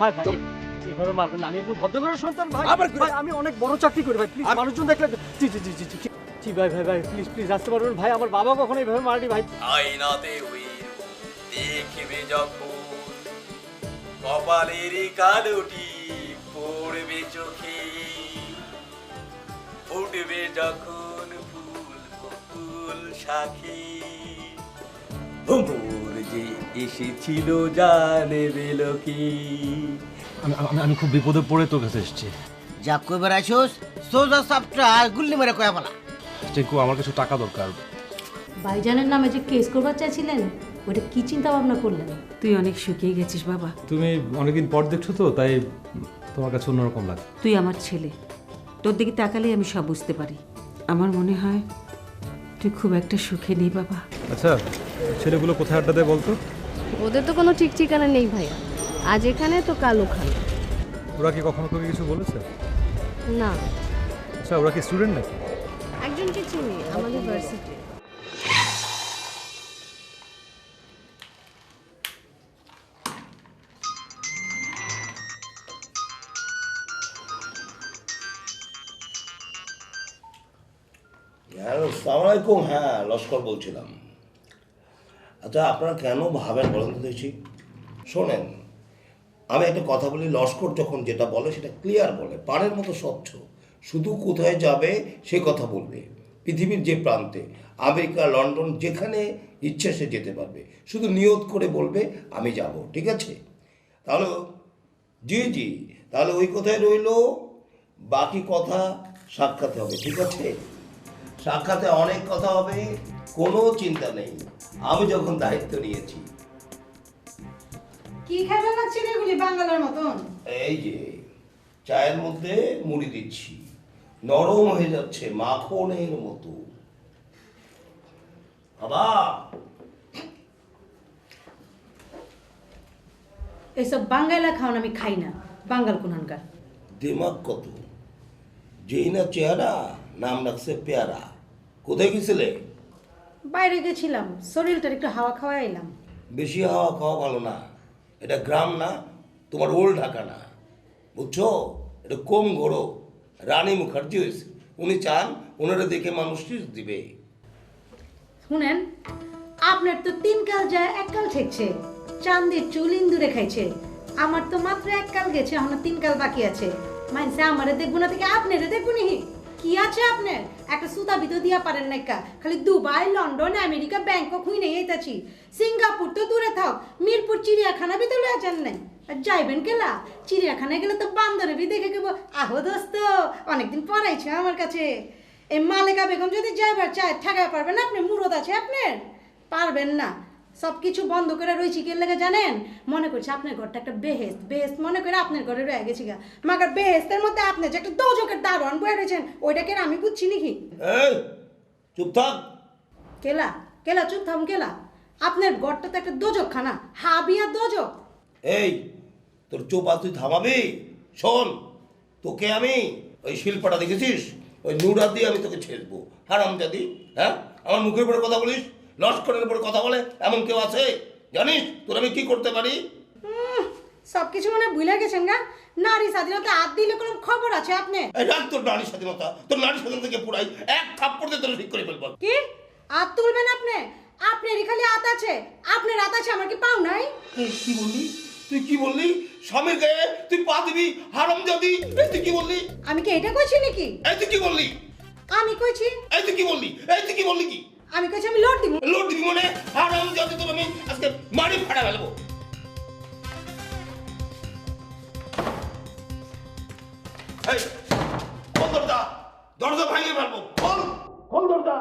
ভাই ভাই এভাবে মারবেন না, আমি একটু ভদ্র করে সন্তান ভাই। ভাই আমি অনেক বড় চাকরি করি ভাই, প্লিজ মানুষজন দেখলে। জি জি জি জি জি জি ভাই ভাই ভাই প্লিজ প্লিজ আসতে পারবেন ভাই, আমার বাবা কখনো এইভাবে মারেনি ভাই। আয়নাতে ওই দেখবে যখন কপালেরই কালোটি পড়বে চোখে, ফুটবে যখন ফুল ফুল শাখে, ভ্রমর যে এসেছিল জানে লোকে। আমি খুব বিপদে পড়ে তোর কাছে এসেছি। যা কইবার আইছস সোজা সাপটা গুল্লি মেরে কয়া বলা। টেঙ্কু আমার কিছু টাকা দরকার। ভাইজানের নামে যে কেস করবার চাইছিলেন ওটা কি চিন্তা ভাবনা করলেন? তুই অনেক শুকিয়ে গেছিস বাবা। তুমি অনেকদিন পর দেখছো তো, তাই তোমার কাছে অন্যরকম লাগে। তুই আমার ছেলে, তোর দিকে তাকালেই আমি সব বুঝতে পারি। আমার মনে হয় তুই খুব একটা সুখে নেই বাবা। আচ্ছা ছেলেগুলো কোথায় আড্ডা দেয় বলতো? ওদের তো কোনো ঠিক ঠিকানা নেই ভাইয়া, আজ এখানে তো কাল ওখানে। ওরা কি কখনো তোকে কিছু বলেছে? না, আচ্ছা ওরা কি স্টুডেন্ট নাকি? একজনকে চিনি আমাদের ভার্সিটি। আসসালামু আলাইকুম। হ্যাঁ, লস্কর বলছিলাম। আচ্ছা আপনারা কেন ভাবেন বলেন তো দেখছি। শোনেন, আমি একটা কথা বলি, লস্কর যখন যেটা বলে সেটা ক্লিয়ার বলে, পাড়ের মতো স্বচ্ছ। শুধু কোথায় যাবে সে কথা বলবে, পৃথিবীর যে প্রান্তে, আমেরিকা, লন্ডন, যেখানে ইচ্ছে সে যেতে পারবে। শুধু নিয়ত করে বলবে আমি যাব, ঠিক আছে? তাহলে জি জি, তাহলে ওই কথাই রইল, বাকি কথা সাক্ষাতে হবে, ঠিক আছে? সাক্ষাতে অনেক কথা হবে, কোনো চিন্তা নেই, আমি যখন দায়িত্ব নিয়েছি। কি খাবার লাগছে এগুলি বাঙালির মতন? এই যে চায়ের মধ্যে মুড়ি দিচ্ছি, নরম হয়ে যাচ্ছে মাখনের মতো। বাবা এসব বাঙালা খাওয়ান আমি খাই না, বাঙাল কোনখানকার। দিমাগ কত, যেই না চেহারা, নাম রাখছে পেয়ারা। কোথায় গেছিলে? বাইরে গেছিলাম, শরীরটার একটু হাওয়া খাওয়া এলাম। বেশি হাওয়া খাওয়া ভালো না, এটা গ্রাম না, তোমার ওল্ড ঢাকা না, বুঝছো? এটা কম ঘোরো। রানী মুখার্জি হয়েছে, উনি চান ওনারা দেখে মানুষ দিবে। শুনেন, আপনার তো 3 কাল যায় 1 কাল ঠেকছে, চাঁদের চুল ইন্দুরে খাইছে। আমার তো মাত্র 1 কাল গেছে, এখন 3 কাল বাকি আছে। মানছে আমারে দেখবো না থেকে আপনারে দেখবো নি? কি আছে আপনার? একটা সুতা ভিতর দিয়া পারেন না, খালি দুবাই, লন্ডন, আমেরিকা, ব্যাংকক হুই নেই এইতাছি। সিঙ্গাপুর তো দূরে থাক, মিরপুর চিড়িয়াখানা ভিতরে আছেন নাই। আর যাইবেন কেলা? চিড়িয়াখানায় গেলে তো বান্দরে বি দেখে কেবো, আহো দোস্ত অনেকদিন পড়াইছে আমার কাছে। এই মালেকা বেগম যদি যাইবার চায় ঠেকায় পারবেন আপনি? মুরদ আছে আপনার? পারবেন না। সব কিছু বন্ধ করে রয়েছি কে লেগে জানেন? মনে করছে আপনার ঘরটা একটা বেহেস্ত, বেহেস্ত মনে করে আপনার ঘরে রয়ে গেছি গা। মাগার বেহেস্তের মধ্যে আপনি যে একটা দোজকের দারোয়ান বয়ে রয়েছেন, ওইটাকে আমি বুঝছি নাকি? এই চুপ থাক। কেলা কেলা চুপ থাম কেলা। আপনার ঘরটা তো একটা দোজক খানা, হাবিয়া দোজক। এই তোর চোপা তুই থামাবি? শোন, তোকে আমি ওই শিল্পটা দেখেছিস, ওই নুরা দিয়ে আমি তোকে ছেড়বো। হারাম জাদি, হ্যাঁ? আমার মুখের উপরে কথা বলিস, লস্করের উপরে কথা বলে এমন কেউ আছে জানিস? তোর আমি কি করতে পারি? সব কিছু মনে ভুলে গেছেন গা। নারী স্বাধীনতা হাত দিলে কোনো খবর আছে আপনি? এই রাখ তোর নারী স্বাধীনতা, তোর নারী স্বাধীনতাকে পুরাই এক থাপ্পড় দিয়ে তোর ঠিক করে ফেলবো। কি হাত তুলবেন আপনি? আপনারই খালি হাত আছে, আপনার হাত আছে, আমার কি পাও নাই? এই কি বললি তুই? কি বললি? স্বামীর গায়ে তুই পা দিবি? হারাম জাদি, এই তুই কি বললি? আমি কি এটা কইছি নাকি? এই তুই কি বললি? আমি কইছি? এই তুই কি বললি? এই তুই কি বললি? কি আমি কইছি আমি লোড দিব। লোড দিবি মানে? হারাম জাদি, তোর আমি আজকে মারি ফাড়া ফেলবো। এই খোল দরজা, দরজা ভাঙিয়ে ফেলবো। খোল, খোল দরজা।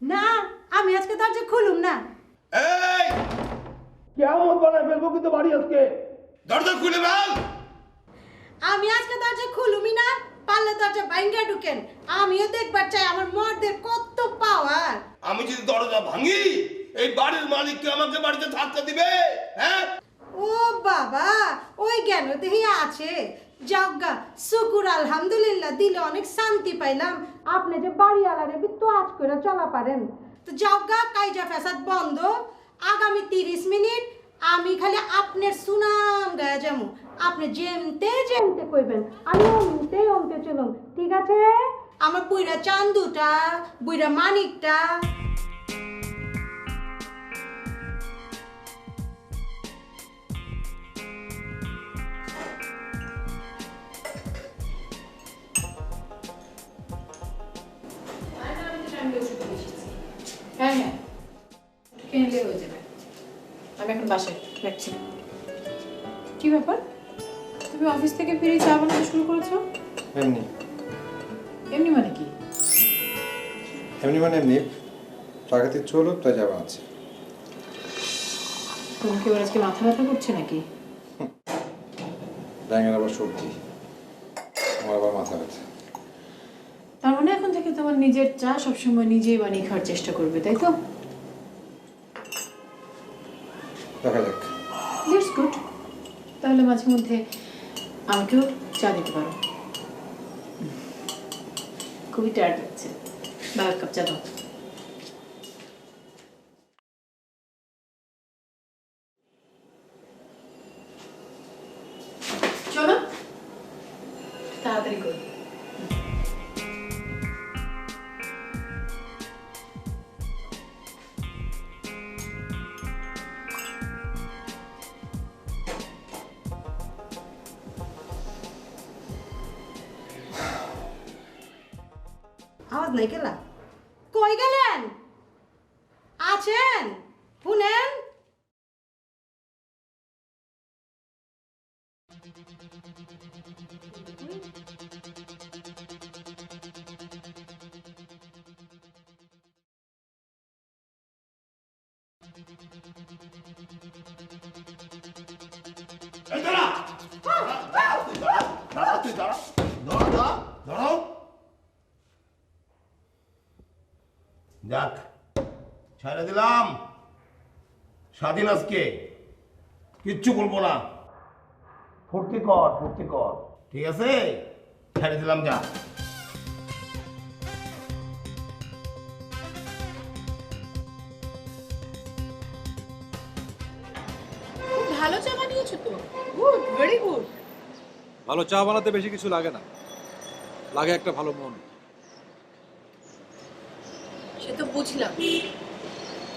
না, আমি আজকে দরজা খুলুম না। এই কেমন বানায় ফেলবো কিন্তু বাড়ি আজকে। দরজা খুলে ফেল। আমি আজকে দরজা খুলুমই না, পারলে দরজা ভাঙিয়ে ঢুকেন। আমিও দেখবার চাই আমার মর্দের কত পাওয়ার। আমি যদি দরজা ভাঙি, এই বাড়ির মালিককে আমাকে বাড়িতে থাকতে দিবে? হ্যাঁ? ও বাবা, ওই জ্ঞান দেহি আছে। যাওগা, শুকুর আলহামদুলিল্লাহ, দিলে অনেক শান্তি পাইলাম। আপনি যে বাড়িওয়ালারে তো আজ করে চলা পারেন। তো যাওগা, কাইজা ফ্যাসাদ বন্ধ। আগামী 30 মিনিট আমি খালি আপনার সুনাম গায়া যাবো, আপনি যেমতে যেমতে কইবেন আমি অমতে অমতে চলুন, ঠিক আছে? আমার বুইরা চান্দুটা, বুইরা মানিকটা। হ্যাঁ হ্যাঁ কিনলে হয়ে যাবে। আমি এখন বাসায় রাখছি। কি ব্যাপার, তুমি অফিস থেকে ফিরে চা বানাতে শুরু করেছো? এমনি এমনি মানে কি? এমনি প্রাকৃতিক চলো তাই যাওয়া আছে। তোমাকে এবার আজকে মাথা ব্যথা করছে নাকি? ব্যাঙের আবার সর্দি, আমার আবার মাথা ব্যথা। তার মানে এখন থেকে তোমার নিজের চা সবসময় নিজেই বানিয়ে খাওয়ার চেষ্টা করবে, তাই তো? দেখা যাক। That's good. তাহলে মাঝে মধ্যে আমাকেও চা দিতে পারো। খুবই টায়ার্ড লাগছে, বা এক কাপ চা দাও। চলো তাড়াতাড়ি করো। আওয়াজ নাই কেলা? কই গেলেন? আছেন? শুনেন? যাক, ছেড়ে দিলাম। স্বাধীন আজকে, কিচ্ছু বলবো না। ফুর্তি কর, ঠিক আছে? ছেড়ে দিলাম, যা। ভালো চা বানিয়েছো তো, গুড, ভেরি গুড। ভালো চা বানাতে বেশি কিছু লাগে না, লাগে একটা ভালো মন। সে তো বুঝলাম,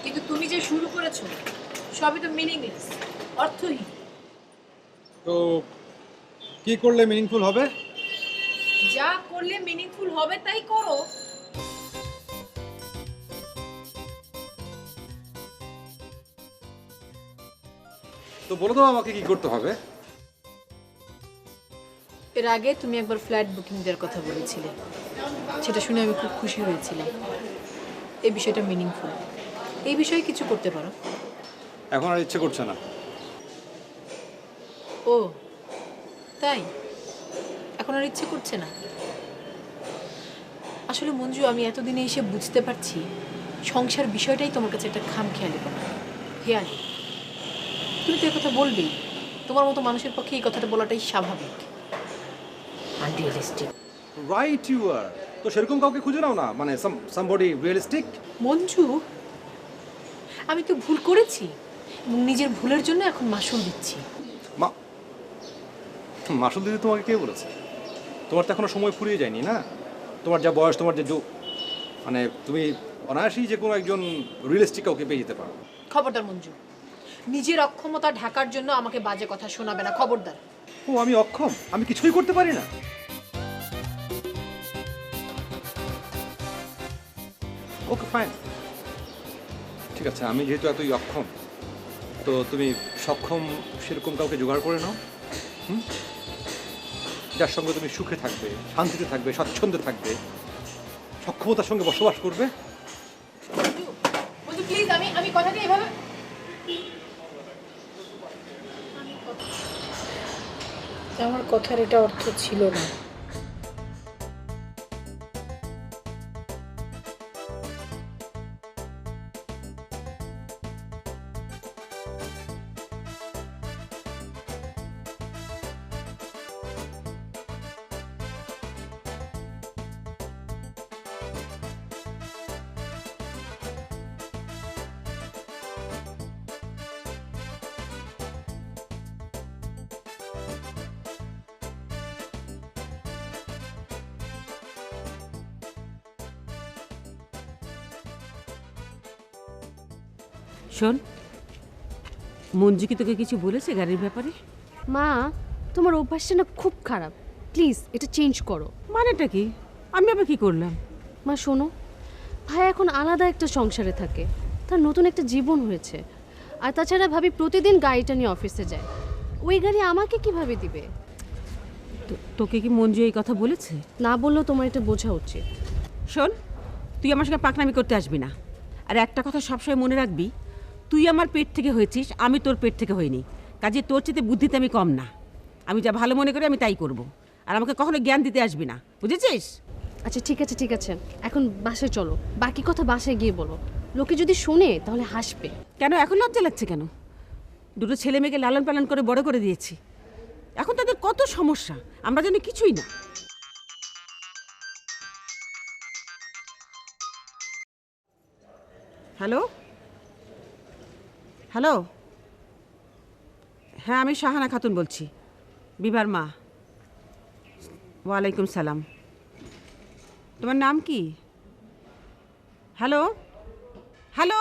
কিন্তু তুমি যে শুরু করেছো সবই তো মিনিংলেস, অর্থহীন। তো কি করলে মিনিংফুল হবে? যা করলে মিনিংফুল হবে তাই করো। তো বলে দাও আমাকে কি করতে হবে। এর আগে তুমি একবার ফ্ল্যাট বুকিং দেওয়ার কথা বলেছিলে, সেটা শুনে আমি খুব খুশি হয়েছিলাম। এই বিষয়টা মিনিংফুল, এই বিষয়ে কিছু করতে পারো। এখন আর ইচ্ছে করছে না। ও তাই, এখন আর ইচ্ছে করছে না? আসলে মঞ্জু, আমি এতদিনে এসে বুঝতে পারছি সংসার বিষয়টাই তোমার কাছে একটা খামখেয়ালি ব্যাপার, হেয়ালি। তুমি তো এই কথা বলবেই, তোমার মতো মানুষের পক্ষে এই কথাটা বলাটাই স্বাভাবিক। আনরিয়েলিস্টিক। Right you are. তো সেরকম কাউকে খুঁজে নাও না, মানে সামবডি রিয়েলিস্টিক। মঞ্জু, আমি তো ভুল করেছি এবং নিজের ভুলের জন্য এখন মাসুল দিচ্ছি। মাসুল দিদি তোমাকে কে বলেছে? তোমার তো এখনো সময় ফুরিয়ে যায়নি না। তোমার যা বয়স, তোমার যে মানে তুমি অনায়াসেই যে কোনো একজন রিয়েলিস্টিক কাউকে পেয়ে যেতে পারো। খবরদার মঞ্জু, নিজের অক্ষমতা ঢাকার জন্য আমাকে বাজে কথা শোনাবে না, খবরদার। ও আমি অক্ষম? আমি কিছুই করতে পারি না? ওকে ফাইন, ঠিক আছে। আমি যেহেতু এতই অক্ষম, তো তুমি সক্ষম সেরকম কাউকে জোগাড় করে নাও, যার সঙ্গে তুমি সুখে থাকবে, শান্তিতে থাকবে, স্বাচ্ছন্দ্যে থাকবে, সক্ষমতার সঙ্গে বসবাস করবে। মঞ্জু প্লিজ, আমি কথাটা এভাবে, আমার কথার এটা অর্থ ছিল না। শোন, মঞ্জু কি তোকে কিছু বলেছে গাড়ির ব্যাপারে? মা, তোমার অভ্যাসটা না খুব খারাপ, প্লিজ এটা চেঞ্জ করো। মানেটা কি? আমি আবার কি করলাম? মা শোনো, ভাই এখন আলাদা একটা সংসারে থাকে, তার নতুন একটা জীবন হয়েছে। আর তাছাড়া ভাবি প্রতিদিন গাড়িটা নিয়ে অফিসে যায়, ওই গাড়ি আমাকে কিভাবে দিবে? তোকে কি মঞ্জু এই কথা বলেছে? না বললেও তোমার এটা বোঝা উচিত। শোন, তুই আমার সঙ্গে পাকনামি করতে আসবি না। আর একটা কথা সবসময় মনে রাখবি, তুই আমার পেট থেকে হয়েছিস, আমি তোর পেট থেকে হইনি। কাজে তোর চেয়ে বুদ্ধিতে আমি কম না। আমি যা ভালো মনে করি আমি তাই করব। আর আমাকে কখনো জ্ঞান দিতে আসবি না, বুঝেছিস? আচ্ছা ঠিক আছে ঠিক আছে, এখন বাসায় চলো, বাকি কথা বাসায় গিয়ে বলো। লোকে যদি শোনে তাহলে হাসবে। কেন এখন লজ্জা লাগছে কেন? দুটো ছেলে মেয়েকে লালন পালন করে বড় করে দিয়েছি, এখন তাদের কত সমস্যা, আমরা জানি কিছুই না। হ্যালো হ্যালো, হ্যাঁ আমি শাহানা খাতুন বলছি, বিভার মা। ওয়ালাইকুম সালাম। তোমার নাম কি? হ্যালো হ্যালো,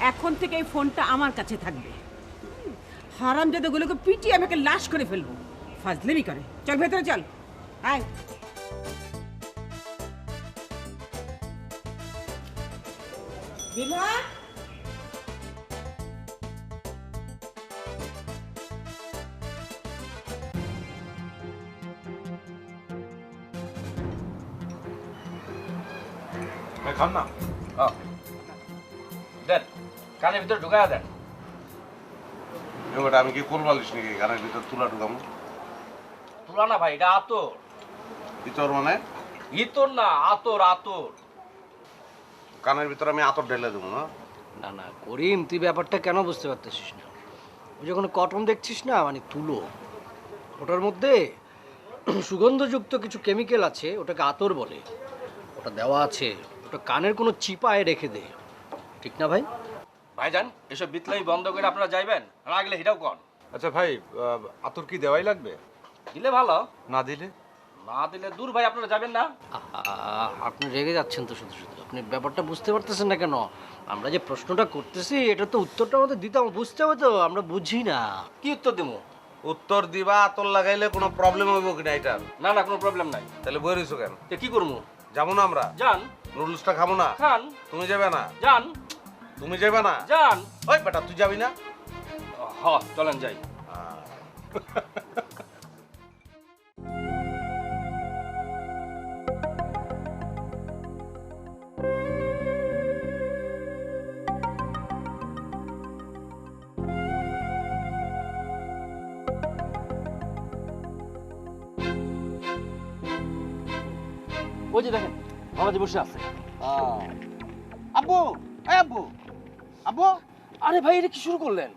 এখন থেকে এই ফোনটা আমার কাছে থাকবে। হারামজাদাগুলোকে পিটিয়ে আমাকে লাশ করে ফেলবো, ফাজলেমি করে। চল ভেতরে চল, আয়। বিভা, খান না, দেন কানের ভিতরে ঢুকায়া দেন। আমি কি কোল বালিশ নাকি গানের ভিতর তুলা ঢুকামো? তুলা না ভাই, এটা আতর। ভিতর মানে? ভিতর না, আতর আতর। কানের ভিতর আমি আতর ঢেলে দেবো না? না না করিম, তুই ব্যাপারটা কেন বুঝতে পারতেছিস না? ওই যখন কটন দেখছিস না, মানে তুলো, ওটার মধ্যে সুগন্ধযুক্ত কিছু কেমিক্যাল আছে, ওটাকে আতর বলে। ওটা দেওয়া আছে, ওটা কানের কোনো চিপায় রেখে দে, ঠিক না ভাই? ভাইজান এসব বিতলাই বন্ধ করে আপনারা যাইবেন, না গেলে এটাও কন। আচ্ছা ভাই, আতর কি দেওয়াই লাগবে? দিলে ভালো, না দিলে? না দিলে দূর ভাই, আপনারা যাবেন না। আপনি রেগে যাচ্ছেন তো শুধু শুধু, আপনি ব্যাপারটা বুঝতে পারতেছেন না কেন? আমরা যে প্রশ্নটা করতেছি, এটা তো উত্তরটা আমাদের দিতে হবে, বুঝতে হবে তো, আমরা বুঝি না। কি উত্তর দেবো? উত্তর দিবা আতর লাগাইলে কোনো প্রবলেম হইব কিনা এটার? না না, কোনো প্রবলেম নাই। তাহলে বই রইছো কেন? তো কি করবো? যাবো না আমরা? যান। নুডলসটা খাবো না? খান। তুমি যাবে না? যান। তুমি যাবে না? যান। ওই বেটা তুই যাবি না? হ, চলেন যাই। ওই যে দেখেন বাবাজি বসে আছে। আব্বু, এই আব্বু, আব্বু। আরে ভাই, এটা কি শুরু করলেন?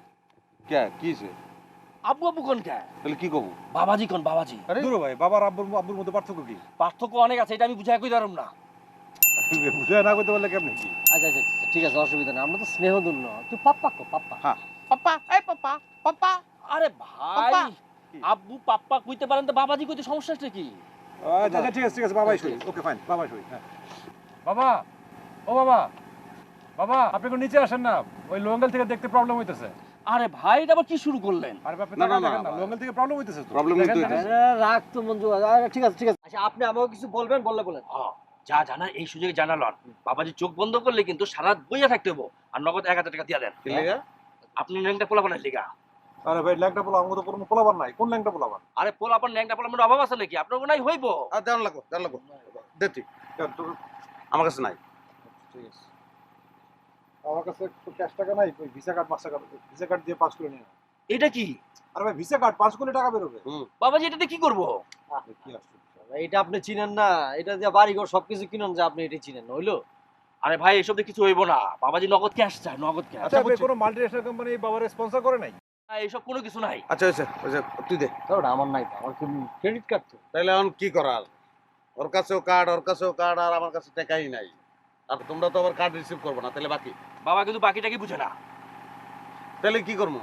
কে কিছে? আব্বু আব্বু কোন কে? তাহলে কি কব? বাবাজি কোন বাবাজি? দূর ভাই, বাবার আব্বুর মধ্যে পার্থক্য কি? পার্থক্য অনেক আছে, এটা আমি বুঝাই কই দাঁড়াম না। বুঝে না করতে পারলে কেমন কি? আচ্ছা আচ্ছা ঠিক আছে, অসুবিধা নেই, আমরা তো স্নেহদুন্য। তুই পাপ্পা কো, পাপ্পা। হ্যাঁ পাপা, এই পাপা, পাপা। আরে ভাই, আব্বু পাপ্পা কইতে পারেন তো, বাবাজি কইতে সমস্যাটা কি? আচ্ছা ঠিক আছে ঠিক আছে, বাবাই শুই। ওকে ফাইন, বাবাই শুই। হ্যাঁ বাবা, ও বাবা, বাবা আপনি কোন নিচে আসেন না, ওই লোঙ্গল থেকে দেখতে প্রবলেম হইতেছে। আরে ভাই, এটা আবার কি শুরু করলেন? আরে বাপ, না না লোঙ্গল থেকে প্রবলেম হইতেছে তো। প্রবলেম হইতেছে। রাখ তো মঞ্জু, ঠিক আছে ঠিক আছে। আচ্ছা আপনি আমাকে কিছু বলবেন, বললে বলেন। যা জানা এই সুযোগে জানালন। বাবাজি চোখ বন্ধ করলে কিন্তু সারা রাত বইয়া থাকতে হবো, আর নগদ 1000 টাকা দিয়া দেন। কি লাগা? আপনি ন্যাংটা পোলাপানের লিগা। আরে ভাই, ল্যাংটা পোলা আমাদের কোনো পোলাবার নাই। কোন ল্যাংটা পোলাবার? আরে পোলাপান ন্যাংটা পোলাপানের অভাব আছে নাকি? আপনার নাই হইব। আর দেন লাগো, দেন লাগো। দে তুই। আমার কাছে নাই। ঠিক আছে, আমার কাছে তো ক্যাশ টাকা নাই, ওই ভিসা কার্ড ভিসা কার্ড দিয়ে 5 কিলো নিয়ে। এটা কি? আরে ভাই, ভিসা কার্ড 5 কোটি টাকা বেরোবে। বাবাজি এটাতে কি করবো? কি আসছে? এটা আপনি চিনেন না, এটা দিয়ে বাড়িঘর সবকিছু কিনুন, যে আপনি এটা চিনেন না, হইলো? আরে ভাই, এসব দিয়ে কিছু হইব না। বাবাজি নগদ ক্যাশ চায়, নগদ ক্যাশ। আচ্ছা ভাই, কোনো মাল্টিনেশনাল কোম্পানি বাবার স্পন্সর করে নাই? এইসব কোনো কিছু নাই। আচ্ছা হইছে, হইছে, তুই দে। কারণ আমার নাই তো, আমার ক্রেডিট কার্ড তো। তাইলে এখন কি করার? ওর কাছেও কার্ড আর আমার কাছে টাকাই নাই। আর তোমরা তো আবার কার্ড রিসিভ করবে না, তাহলে বাকি? বাবা কিন্তু বাকিটাকে বুঝে না। তাহলে কি করবো?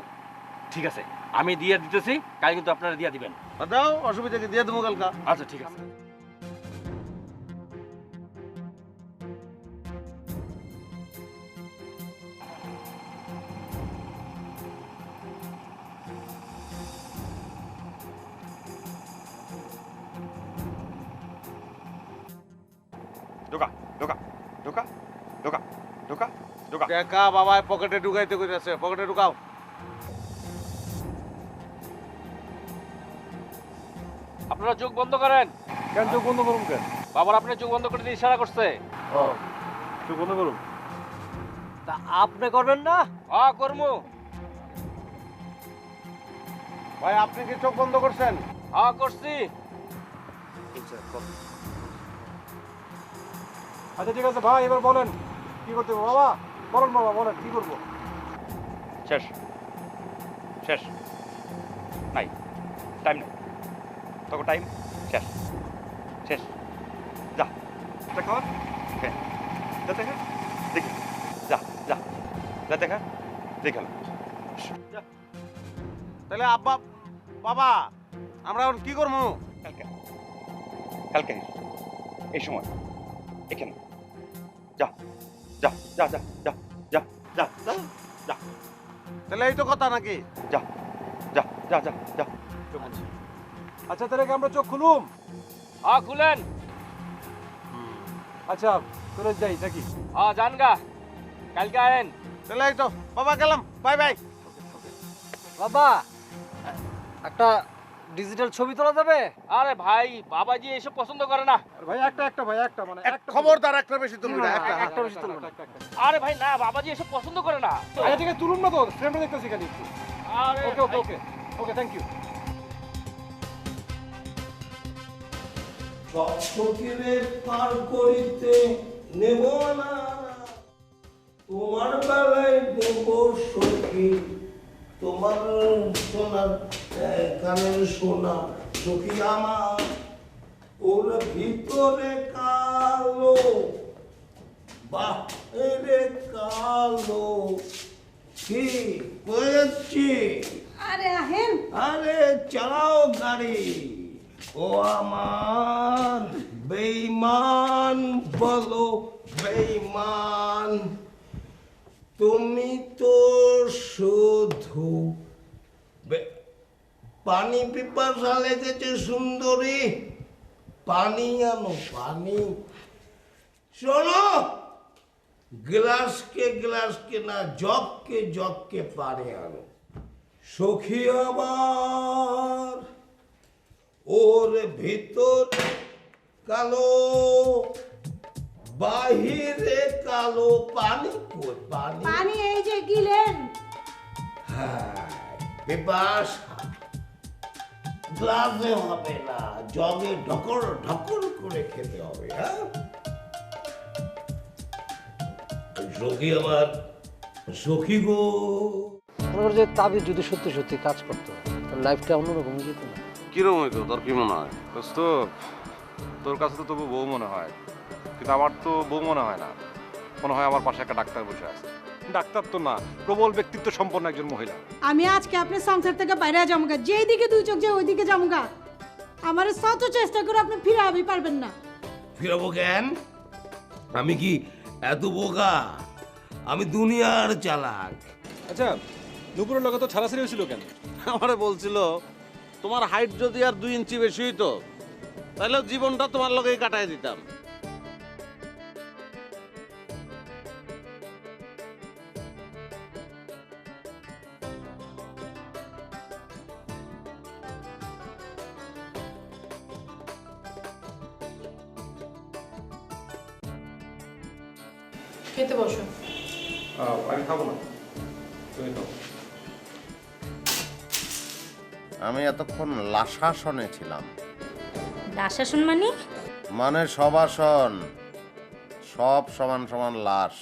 ঠিক আছে, আমি দিয়ে দিতেছি, কাল কিন্তু আপনারা দিয়ে দিবেন। দাও, অসুবিধা কি, দিয়ে দেবো কালকা। আচ্ছা ঠিক আছে। ঢোকা ঢোকা ঢোকা ঢোকা ঢোকা ঢোকা টাকা বাবা পকেটে ঢুকাইতে কইতাছে, পকেটে ঢুকাও। আপনারা চোখ বন্ধ করেন। কেন চোখ বন্ধ করুন কেন? বাবার আপনি চোখ বন্ধ করে দিয়ে ইশারা করছে। চোখ বন্ধ করুন। তা আপনি করবেন না? হ্যাঁ করমু। ভাই আপনি কি চোখ বন্ধ করছেন? হ্যাঁ করছি। আচ্ছা ঠিক আছে ভাই, এবার বলেন কি করতে হবে। বাবা বলেন, বাবা বলেন কি করবো। শেষ শেষ, নাই টাইম নেই, তোকে টাইম শেষ শেষ। যা যা খাওয়া, হ্যাঁ যা দেখা দেখি, যা যা যা দেখা দেখে যা। তাহলে আব্বা বাবা আমরা এখন কি করবো? কালকে কালকে এই সময় এখানে যা যা যা যা যা যা যা যা যা তাহলে এই তো কথা নাকি? যা যা যা যা যা। আচ্ছা তাহলে কি আমরা চোখ খুলুম? হ্যাঁ খুলেন। আচ্ছা চলে যাই নাকি? হ্যাঁ যান গা, কালকে আয়েন। তাহলে এই তো বাবা গেলাম, বাই বাই। বাবা একটা ডিজিটাল ছবি তোলা যাবে? আরে ভাই বাবাজি এসব পছন্দ করে না। ভাই একটা ভাই একটা মানে একটা খবরদার একটা বেশি তুলবি না, একটা একটা বেশি তুলবো না। আরে ভাই না, বাবাজি এসব পছন্দ করে না। আচ্ছা ঠিক আছে তুলুন না তো, ফ্রেমটা দেখতেছি খালি একটু। আরে ওকে ওকে ওকে ওকে, থ্যাংক ইউ। সবসখীরে পার করিতে নেব না, তোমার বেলায় নেব সখী, তোমার সোনার কানের সোনা সখী আমার, ওর ভিতরে কালো বাহিরে কালো। কি বলেছি? আরে আহেন। আরে চালাও গাড়ি। ও আমার বেঈমান, বলো বেঈমান, তুমি তো শুধু পানি পিপাসা লেগেছে সুন্দরী, পানি আনো পানি। শোনো, গ্লাসকে না জগকে পানি আনো। সখী আমার ওর ভিতর কালো বাহিরে কালো, পানি কই পানি? পানি এই যে গিলেন। হ্যাঁ পিপাসা, গ্লাসে হবে না, জগে ঢকর ঢকর করে খেতে হবে। হ্যাঁ সখী আমার, সখী গো। মনে করো যে তাবিজ যদি সত্যি সত্যি কাজ করতো, তাহলে লাইফটা অন্যরকম হয়ে যেত না? কিরম হইতো তোর কি মনে হয়? দোস্ত তোর কাছে তো তবু বউ মনে হয়, কিন্তু আমার তো বউ মনে হয় না। মনে হয় আমার পাশে একটা ডাক্তার বসে আছে। ডাক্তার তো না, প্রবল ব্যক্তিত্ব সম্পন্ন একজন মহিলা। আমি আজকে আপনার সংসার থেকে বাইরে যাবো, যেই দিকে দুই চোখ যায় ওই দিকে যাবো। আমার শত চেষ্টা করে আপনি ফিরে আবি পারবেন না। ফিরাবো কেন? আমি কি এত বোকা? আমি দুনিয়ার চালাক। আচ্ছা নুপুরের লগে তো ছাড়াছাড়ি হয়েছিল কেন? আমারে বলছিল তোমার হাইট যদি আর 2 ইঞ্চি বেশি হইতো তাহলে জীবনটা তোমার লগেই কাটাই দিতাম। খেতে বসো। আমি খাবো না, তুমি খাও। আমি এতক্ষণ লাশাসনে ছিলাম। লাশাসন মানে? মানে সবাসন, সব সমান সমান লাশ।